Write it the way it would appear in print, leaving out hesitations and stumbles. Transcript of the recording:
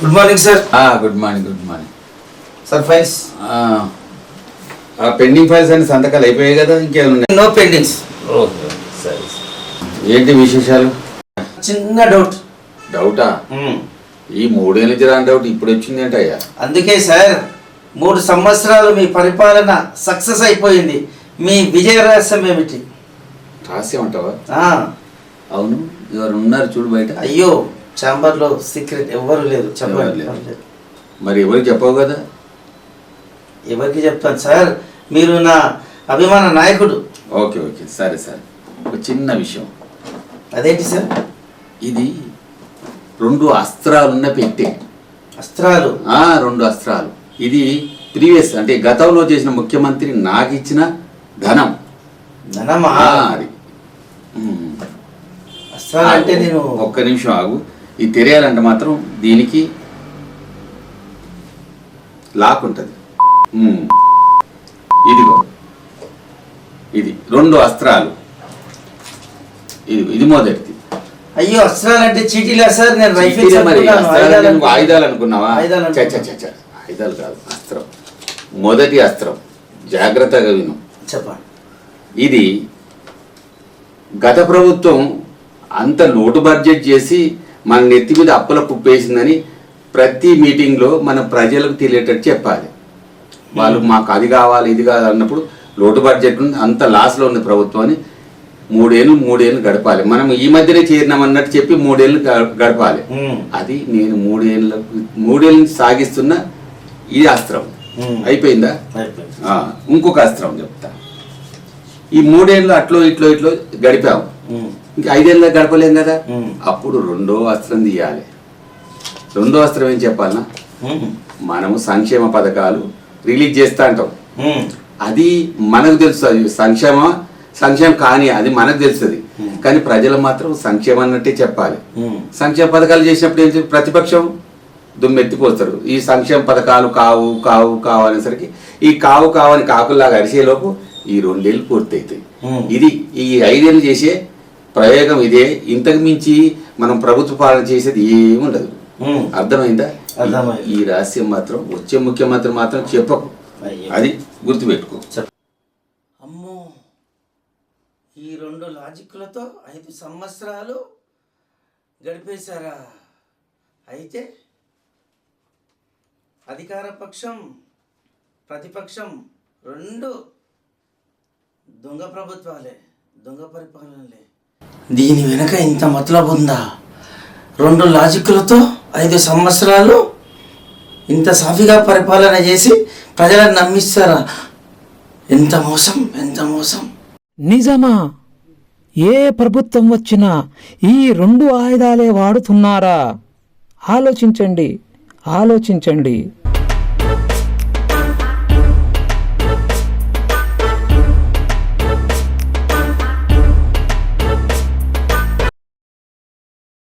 Good morning sir. Good morning sir files pending files అన్ని సంతకాలు అయిపోయాయి కదా, ఇంకేమైనా నో పెండింగ్స్. సరే. ఏంటి విశేషాలు? చిన్న డౌట్. డౌటా? ఈ 3 ఏళ్ళ నుంచి రాని డౌట్ ఇప్పుడు వచ్చింది ఏంటయ్యా? అందుకే సార్ 3 సంవత్సరాలు మీ పరిపాలన సక్సెస్ అయిపోయింది. మీ విజయ రహస్యం ఏమిటి? రహస్యం అంటావా? అవును, ఎవరు ఉన్నారు చూడు బయట. అయ్యో, ఛాంబర్లో సీక్రెట్ ఎవ్వరు లేరు, చెప్పండి. మరి ఎవరికి చెప్పవు కదా? ఎవరికి చెప్తాను సార్, మీరు నా అభిమాన నాయకుడు. ఓకే సరే. ఒక చిన్న విషయం. అదేంటి సార్? ఇది 2 అస్త్రాలున్న పెట్టే. అస్త్రాలు? 2 అస్త్రాలు. ఇది ప్రీవియస్ అంటే గతంలో చేసిన ముఖ్యమంత్రి నాకు ఇచ్చిన ధనం. ధనమా? అది అస్త్రాలు అంటే నేను ఒక్క నిమిషం ఆగు. ఇది తెరేయాలంటే మాత్రం దీనికి లాక్ ఉంటుంది. ఇదిగో ఇది 2 అస్త్రాలు. ఇది మొదటిది. అయ్యో, అస్త్రాలు అంటే చీటీలా సార్? నేను రైఫిల్స్ ఆయుధాలు అనుకున్నావా? ఆయుధాలు కాదు, అస్త్రం. మొదటి అస్త్రం జాగ్రత్తగా విను. చెప్పండి. ఇది గత ప్రభుత్వం అంత లోటు బడ్జెట్ చేసి మన నెత్తి మీద అప్పుల కుప్పేసిందని ప్రతి మీటింగ్లో మన ప్రజలకు తెలియటట్టు చెప్పాలి. వాళ్ళు మాకు అది కావాలి ఇది కావాలి అన్నప్పుడు లోటు బడ్జెట్ ఉంది, అంత లాస్లో ఉంది ప్రభుత్వం అని 3 ఏళ్ళు గడపాలి. మనం ఈ మధ్యనే చేరినామన్నట్టు చెప్పి 3 ఏళ్ళు గడపాలి. అది నేను 3 ఏళ్ళ నుంచి సాగిస్తున్న ఈ అస్త్రం. అయిపోయిందా? ఇంకొక అస్త్రం చెప్తా. ఈ 3 ఏళ్ళు అట్లో ఇట్లో గడిపాము, ఇంకా 5 ఏళ్ళ గడపలేం కదా. అప్పుడు 2వ అస్త్రం తీయాలి. 2వ అస్త్రం ఏం చెప్పాలన్నా, మనము సంక్షేమ పథకాలు రిలీజ్ చేస్తా అంటాం. అది మనకు తెలుసు, అది సంక్షేమం కానీ అది మనకు తెలుస్తుంది. కానీ ప్రజలు మాత్రం సంక్షేమం అన్నట్టే చెప్పాలి. సంక్షేమ పథకాలు చేసినప్పుడు ఏం ప్రతిపక్షం దుమ్మెత్తిపోతారు. ఈ సంక్షేమ పథకాలు కావు అనేసరికి ఈ కావని కాకుల్లాగా అరిసేలోపు ఈ 2 ఏళ్ళు పూర్తి అవుతాయి. ఇది ఈ 5 ఏళ్ళు చేసే ప్రయోగం ఇదే. ఇంతకు మించి మనం ప్రభుత్వ పాలన చేసేది ఏముండదు. అర్థమైందా? ఈ రహస్యం మాత్రం వచ్చే ముఖ్యమంత్రి మాత్రం చెప్పకు, అది గుర్తుపెట్టుకో. అమ్మో, ఈ 2 లాజిక్లతో 5 సంవత్సరాలు గడిపేశారా? అయితే అధికార పక్షం ప్రతిపక్షం 2 దొంగ ప్రభుత్వాలే, దొంగ పరిపాలనలే. దీని వెనక ఇంత మతలబు ఉందా? 2 లాజిక్లతో 5 సంవత్సరాలు ఇంత సాఫీగా పరిపాలన చేసి ప్రజలను నమ్మిస్తారా? ఎంత మోసం. నిజమా? ఏ ప్రభుత్వం వచ్చినా ఈ 2 ఆయుధాలే వాడుతున్నారా? ఆలోచించండి.